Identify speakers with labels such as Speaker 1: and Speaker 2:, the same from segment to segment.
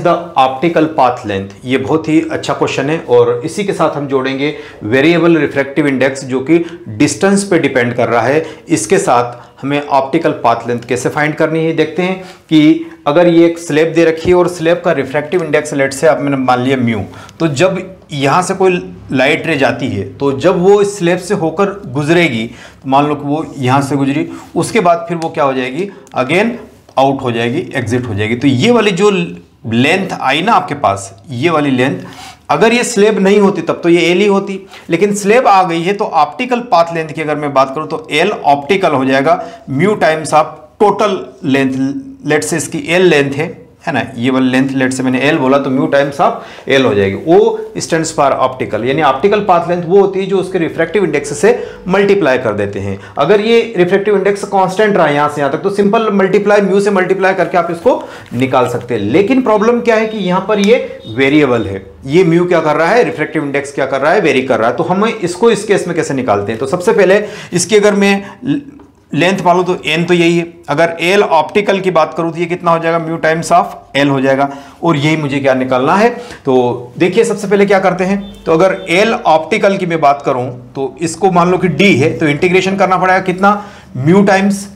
Speaker 1: Is the optical path length. ये बहुत ही अच्छा क्वेश्चन है और इसी के साथ हम जोड़ेंगे वेरिएबल रिफ्रैक्टिव इंडेक्स जो कि डिस्टेंस पे डिपेंड कर रहा है। इसके साथ हमें ऑप्टिकल पाथ लेंथ कैसे फाइंड करनी है देखते हैं कि अगर ये एक स्लैब दे रखी है और स्लैब का रिफ्रैक्टिव इंडेक्स लेट से आप मैंने मान लिया म्यू, तो जब यहाँ से कोई लाइट रे जाती है तो जब वो इस स्लैब से होकर गुजरेगी, तो मान लो कि वो यहाँ से गुजरी, उसके बाद फिर वो क्या हो जाएगी, अगेन आउट हो जाएगी, एग्जिट हो जाएगी। तो ये वाली जो लेंथ आई ना आपके पास, ये वाली लेंथ, अगर ये स्लैब नहीं होती तब तो ये एल ही होती, लेकिन स्लैब आ गई है तो ऑप्टिकल पाथ लेंथ की अगर मैं बात करूं तो एल ऑप्टिकल हो जाएगा mu times of total length. Let से इसकी एल लेंथ है ना, ये वाली लेंथ लेट से मैंने एल बोला तो म्यू टाइम्स ऑफ एल हो जाएगी। ओ स्टैंड्स फॉर ऑप्टिकल, यानी ऑप्टिकल पाथ लेंथ वो होती है जो उसके रिफ्रैक्टिव इंडेक्स से मल्टीप्लाई कर देते हैं। अगर ये रिफ्रैक्टिव इंडेक्स कांस्टेंट रहा यहां से यहां तक तो सिंपल मल्टीप्लाई, म्यू से मल्टीप्लाई करके आप इसको निकाल सकते हैं। लेकिन प्रॉब्लम क्या है कि यहां पर ये वेरिएबल है, ये म्यू क्या कर रहा है, रिफ्रैक्टिव इंडेक्स क्या कर रहा है, वेरी कर रहा है। तो हम इसको इस केस में कैसे निकालते हैं, तो सबसे पहले इसकी अगर मैं लेंथ मालूम तो एन तो यही है, अगर एल ऑप्टिकल की बात करूं तो ये कितना हो जाएगा, म्यू टाइम्स ऑफ एल हो जाएगा, और यही मुझे क्या निकालना है। तो देखिए सबसे पहले क्या करते हैं, तो अगर एल ऑप्टिकल की मैं बात करूं तो इसको मान लो कि डी है तो इंटीग्रेशन करना पड़ेगा कितना, म्यू टाइम्स।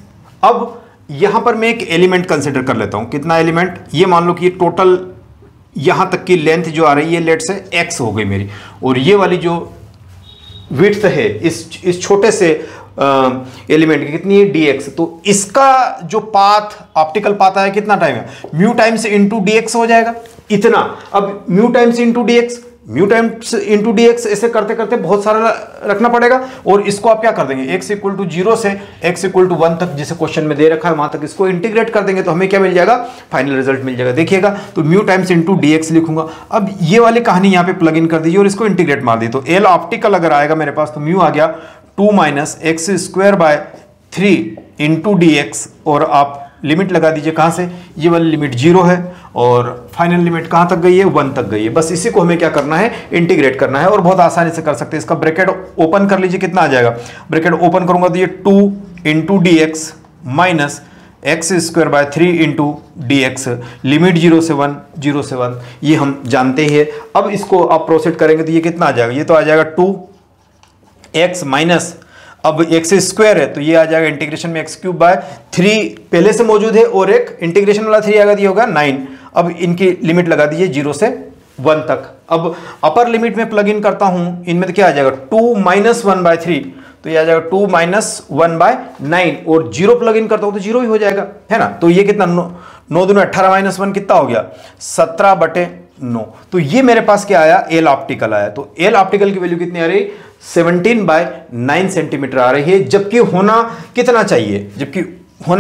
Speaker 1: अब यहां पर मैं एक एलिमेंट कंसिडर कर लेता हूं, कितना एलिमेंट, ये मान लो कि ये टोटल यहां तक की लेंथ जो आ रही है लेट से एक्स हो गई मेरी, और ये वाली जो विड्थ है इस छोटे से एलिमेंट की कितनी है, dx। तो इसका जो पाथ ऑप्टिकल पाथ है कितना टाइम है, म्यू टाइम्स इंटू dx हो जाएगा इतना। अब mu times into dx, mu times into dx ऐसे करते करते बहुत सारा रखना पड़ेगा, और इसको आप क्या कर देंगे, x इक्वल टू 0 से x इक्वल टू 1 तक जिसे क्वेश्चन में दे रखा है वहां तक इसको इंटीग्रेट कर देंगे तो हमें क्या मिल जाएगा, फाइनल रिजल्ट मिल जाएगा। देखिएगा तो म्यू टाइम्स इंटू dx लिखूंगा। अब ये वाली कहानी यहाँ पे प्लग इन कर दीजिए और इसको इंटीग्रेट मार दी, तो एल ऑप्टिकल अगर आएगा मेरे पास तो म्यू आ गया 2 minus x square by 3 into D x, और आप लिमिट लगा दीजिए कहाँ से, ये वाली लिमिट 0 है और फाइनल लिमिट कहाँ तक गई है, 1 तक गई है। बस इसी को हमें क्या करना है, इंटीग्रेट करना है, और बहुत आसानी से कर सकते हैं। इसका ब्रैकेट ओपन कर लीजिए, कितना आ जाएगा, ब्रैकेट ओपन करूंगा तो ये 2 into D x minus x square by 3 into D x, limit 0 से 1, ये हम जानते ही है। अब इसको आप प्रोसीड करेंगे तो ये कितना आ जाएगा, ये तो आ जाएगा 2x माइनस, अब एक्स स्क्वायर है तो ये आ जाएगा इंटीग्रेशन में एक्स क्यूब बाय 3 पहले से मौजूद है और एक इंटीग्रेशन वाला 3 आएगा, ये होगा 9। अब इनकी लिमिट लगा दीजिए 0 से 1 तक। अब अपर लिमिट में प्लग इन करता हूं, इनमें तो क्या आ जाएगा 2 माइनस 1 बाय 3, तो ये आ जाएगा 2 माइनस 1 बाय 9, और 0 प्लग इन करता हूं तो 0 ही हो जाएगा, है ना। तो ये कितना 9 दूनी 18 माइनस 1 कितना हो गया, 17/9। तो ये मेरे पास क्या आया, एल ऑप्टिकल आया। तो एल ऑप्टिकल की वैल्यू कितनी आ रही, 17/9 सेंटीमीटर आ रही है, जबकि होना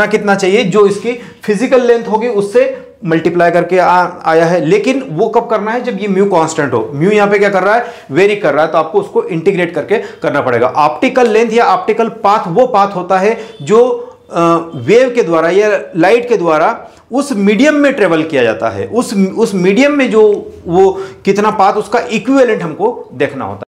Speaker 1: कितना चाहिए, जो इसकी फिजिकल लेंथ होगी उससे मल्टीप्लाई करके आया है। लेकिन वो कब करना है, जब ये म्यू कांस्टेंट हो। म्यू यहां पे क्या कर रहा है, वेरी कर रहा है, तो आपको उसको इंटीग्रेट करके करना पड़ेगा। ऑप्टिकल लेंथ या ऑप्टिकल पाथ वो पाथ होता है जो वेव के द्वारा या लाइट के द्वारा उस मीडियम में ट्रेवल किया जाता है, उस मीडियम में जो वो कितना पाथ, उसका इक्विवेलेंट हमको देखना होता है।